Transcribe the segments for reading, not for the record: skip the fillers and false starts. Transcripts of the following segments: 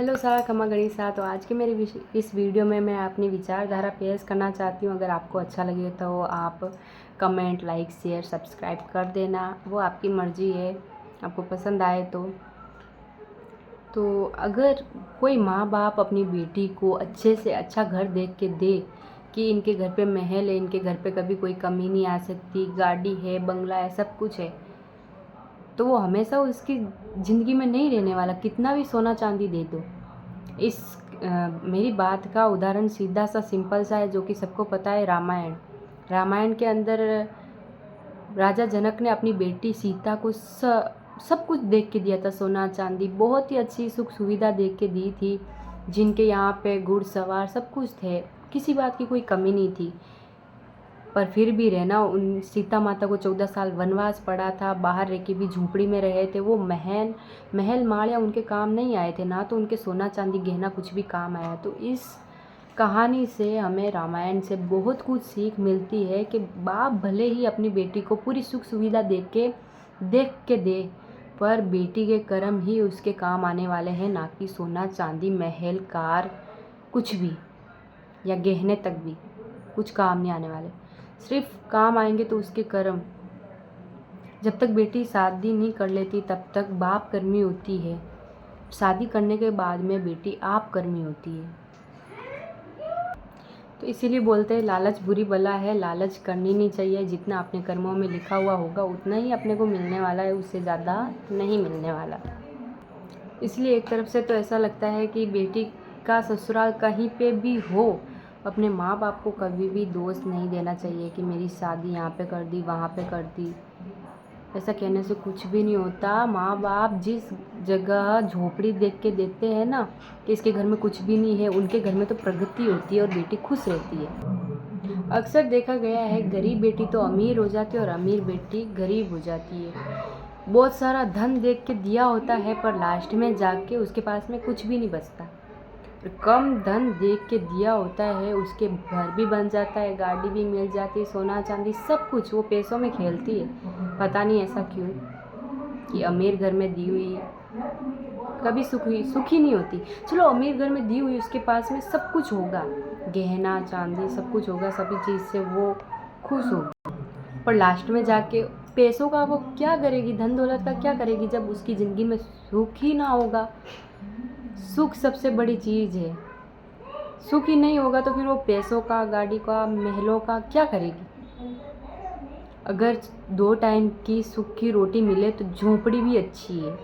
Hello सारा खमा गणिसा। तो आज के मेरे इस वीडियो में मैं अपनी विचारधारा पेश करना चाहती हूँ। अगर आपको अच्छा लगे तो आप कमेंट, लाइक, शेयर, सब्सक्राइब कर देना, वो आपकी मर्ज़ी है, आपको पसंद आए तो अगर कोई माँ बाप अपनी बेटी को अच्छे से अच्छा घर देख के दे कि इनके घर पे महल है, इनके घर पे कभी कोई कमी नहीं आ सकती, गाड़ी है, बंगला है, सब कुछ है, तो वो हमेशा उसकी ज़िंदगी में नहीं रहने वाला, कितना भी सोना चांदी दे दो। मेरी बात का उदाहरण सीधा सा सिंपल सा है, जो कि सबको पता है, रामायण के अंदर राजा जनक ने अपनी बेटी सीता को सब कुछ देख के दिया था, सोना चांदी, बहुत ही अच्छी सुख सुविधा देख के दी थी, जिनके यहाँ पे घुड़सवार सब कुछ थे, किसी बात की कोई कमी नहीं थी। पर फिर भी रहना, उन सीता माता को 14 साल वनवास पड़ा था, बाहर रह के भी झूपड़ी में रहे थे। वो महल माड़िया उनके काम नहीं आए थे, ना तो उनके सोना चांदी गहना कुछ भी काम आया। तो इस कहानी से हमें, रामायण से बहुत कुछ सीख मिलती है कि बाप भले ही अपनी बेटी को पूरी सुख सुविधा देख के दे, पर बेटी के कर्म ही उसके काम आने वाले हैं, ना कि सोना चांदी, महल, कार, कुछ भी, या गहने तक भी कुछ काम नहीं आने वाले। सिर्फ काम आएंगे तो उसके कर्म। जब तक बेटी शादी नहीं कर लेती तब तक बाप कर्मी होती है, शादी करने के बाद में बेटी आप कर्मी होती है। तो इसीलिए बोलते हैं लालच बुरी बला है, लालच करनी नहीं चाहिए। जितना अपने कर्मों में लिखा हुआ होगा उतना ही अपने को मिलने वाला है, उससे ज़्यादा नहीं मिलने वाला। इसलिए एक तरफ से तो ऐसा लगता है कि बेटी का ससुराल कहीं पे भी हो, अपने माँ बाप को कभी भी दोष नहीं देना चाहिए कि मेरी शादी यहाँ पे कर दी, वहाँ पे कर दी। ऐसा कहने से कुछ भी नहीं होता। माँ बाप जिस जगह झोपड़ी देख के देते हैं ना कि इसके घर में कुछ भी नहीं है, उनके घर में तो प्रगति होती है और बेटी खुश रहती है। अक्सर देखा गया है, गरीब बेटी तो अमीर हो जाती है और अमीर बेटी गरीब हो जाती है। बहुत सारा धन देख के दिया होता है, पर लास्ट में जाके उसके पास में कुछ भी नहीं बचता। कम धन देख के दिया होता है, उसके घर भी बन जाता है, गाड़ी भी मिल जाती है, सोना चांदी सब कुछ, वो पैसों में खेलती है। पता नहीं ऐसा क्यों कि अमीर घर में दी हुई कभी सुखी नहीं होती। चलो अमीर घर में दी हुई उसके पास में सब कुछ होगा, गहना चांदी सब कुछ होगा, सभी चीज़ से वो खुश होगी, पर लास्ट में जाके पैसों का वो क्या करेगी, धन दौलत का क्या करेगी, जब उसकी ज़िंदगी में सुख ही ना होगा। सुख सबसे बड़ी चीज़ है, सुख ही नहीं होगा तो फिर वो पैसों का, गाड़ी का, महलों का क्या करेगी। अगर 2 टाइम की सुख की रोटी मिले तो झोपड़ी भी अच्छी है,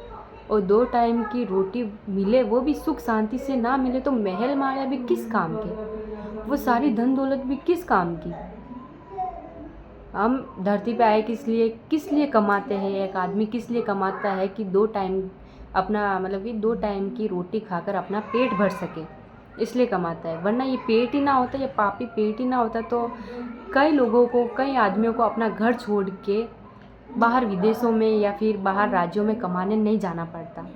और 2 टाइम की रोटी मिले वो भी सुख शांति से ना मिले तो महल माया भी किस काम के, वो सारी धन दौलत भी किस काम की। हम धरती पे आए किस लिए कमाते हैं। एक आदमी किस लिए कमाता है कि 2 टाइम अपना, मतलब कि 2 टाइम की रोटी खाकर अपना पेट भर सके, इसलिए कमाता है। वरना ये पेट ही ना होता, ये पापी पेट ही ना होता तो कई लोगों को, कई आदमियों को अपना घर छोड़ के बाहर विदेशों में या फिर बाहर राज्यों में कमाने नहीं जाना पड़ता,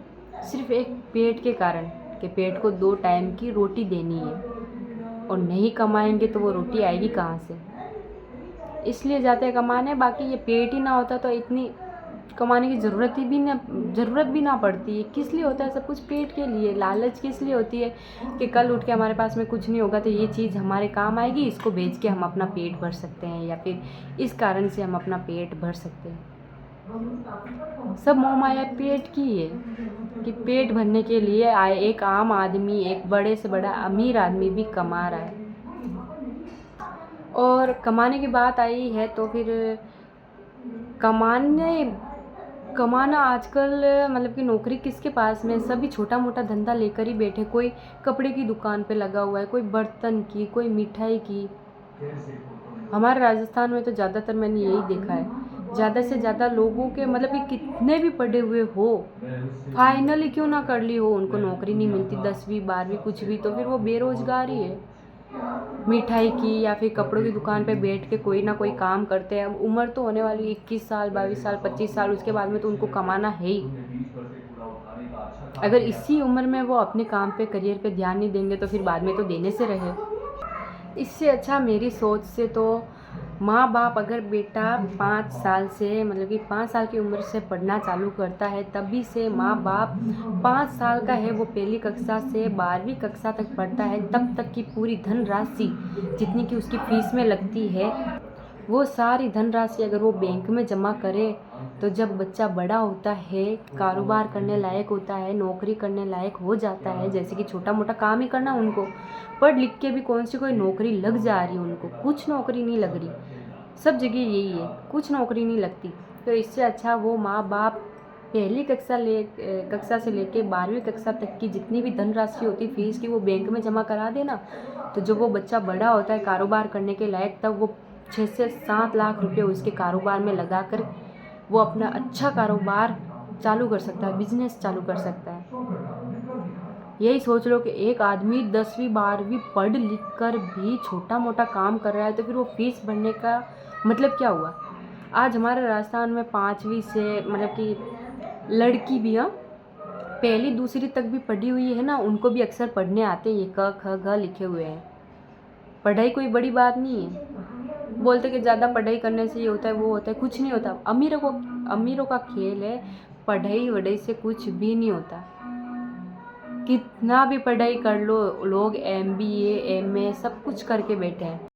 सिर्फ एक पेट के कारण, कि पेट को 2 टाइम की रोटी देनी है, और नहीं कमाएंगे तो वो रोटी आएगी कहाँ से, इसलिए जाते हैं कमाने। बाकी ये पेट ही ना होता तो इतनी कमाने की ज़रूरत भी ना पड़ती है। किस लिए होता है सब कुछ? पेट के लिए। लालच किस लिए होती है कि कल उठ के हमारे पास में कुछ नहीं होगा तो ये चीज़ हमारे काम आएगी, इसको बेच के हम अपना पेट भर सकते हैं, या फिर इस कारण से हम अपना पेट भर सकते हैं। सब मोह माया पेट की है कि पेट भरने के लिए आए एक आम आदमी, एक बड़े से बड़ा अमीर आदमी भी कमा रहा है। और कमाने की बात आई है तो फिर कमाना आजकल, मतलब कि नौकरी किसके पास में, सभी छोटा मोटा धंधा लेकर ही बैठे। कोई कपड़े की दुकान पे लगा हुआ है, कोई बर्तन की, कोई मिठाई की। हमारे राजस्थान में तो ज़्यादातर मैंने यही देखा है, ज़्यादा से ज़्यादा लोगों के, मतलब कि कितने भी पढ़े हुए हो, फाइनली क्यों ना कर ली हो, उनको नौकरी नहीं मिलती, 10वीं 12वीं कुछ भी, तो फिर वो बेरोजगार ही है। मिठाई की या फिर कपड़ों की दुकान पे बैठ के कोई ना कोई काम करते हैं। अब उम्र तो होने वाली 21 साल, 22 साल, 25 साल, उसके बाद में तो उनको कमाना है ही। अगर इसी उम्र में वो अपने काम पे, करियर पे ध्यान नहीं देंगे तो फिर बाद में तो देने से रहे। इससे अच्छा मेरी सोच से तो माँ बाप अगर बेटा 5 साल से मतलब कि 5 साल की उम्र से पढ़ना चालू करता है, तभी से माँ बाप 5 साल का है वो पहली कक्षा से 12वीं कक्षा तक पढ़ता है, तब तक की पूरी धनराशि जितनी कि उसकी फीस में लगती है, वो सारी धनराशि अगर वो बैंक में जमा करे, तो जब बच्चा बड़ा होता है, कारोबार करने लायक होता है, नौकरी करने लायक हो जाता है, जैसे कि छोटा मोटा काम ही करना उनको, पढ़ लिख के भी कौन सी कोई नौकरी लग जा रही है उनको, कुछ नौकरी नहीं लग रही, सब जगह यही है, कुछ नौकरी नहीं लगती। तो इससे अच्छा वो माँ बाप पहली कक्षा से लेके 12वीं कक्षा तक की जितनी भी धनराशि होती है फीस की, वो बैंक में जमा करा देना। तो जब वो बच्चा बड़ा होता है कारोबार करने के लायक, तब वो 6 से 7 लाख रुपए उसके कारोबार में लगा कर वो अपना अच्छा कारोबार चालू कर सकता है, बिजनेस चालू कर सकता है। यही सोच लो कि एक आदमी 10वीं 12वीं पढ़ लिख कर भी छोटा मोटा काम कर रहा है, तो फिर वो फीस भरने का मतलब क्या हुआ। आज हमारे राजस्थान में 5वीं से मतलब कि लड़की भी, हाँ, पहली दूसरी तक भी पढ़ी हुई है ना, उनको भी अक्सर पढ़ने आते हैं, ये क ख ग लिखे हुए हैं। पढ़ाई कोई बड़ी बात नहीं है। बोलते कि ज़्यादा पढ़ाई करने से ये होता है वो होता है, कुछ नहीं होता। अमीरों का खेल है, पढ़ाई वढ़ाई से कुछ भी नहीं होता। कितना भी पढ़ाई कर लो, लोग MBA MA सब कुछ करके बैठे हैं।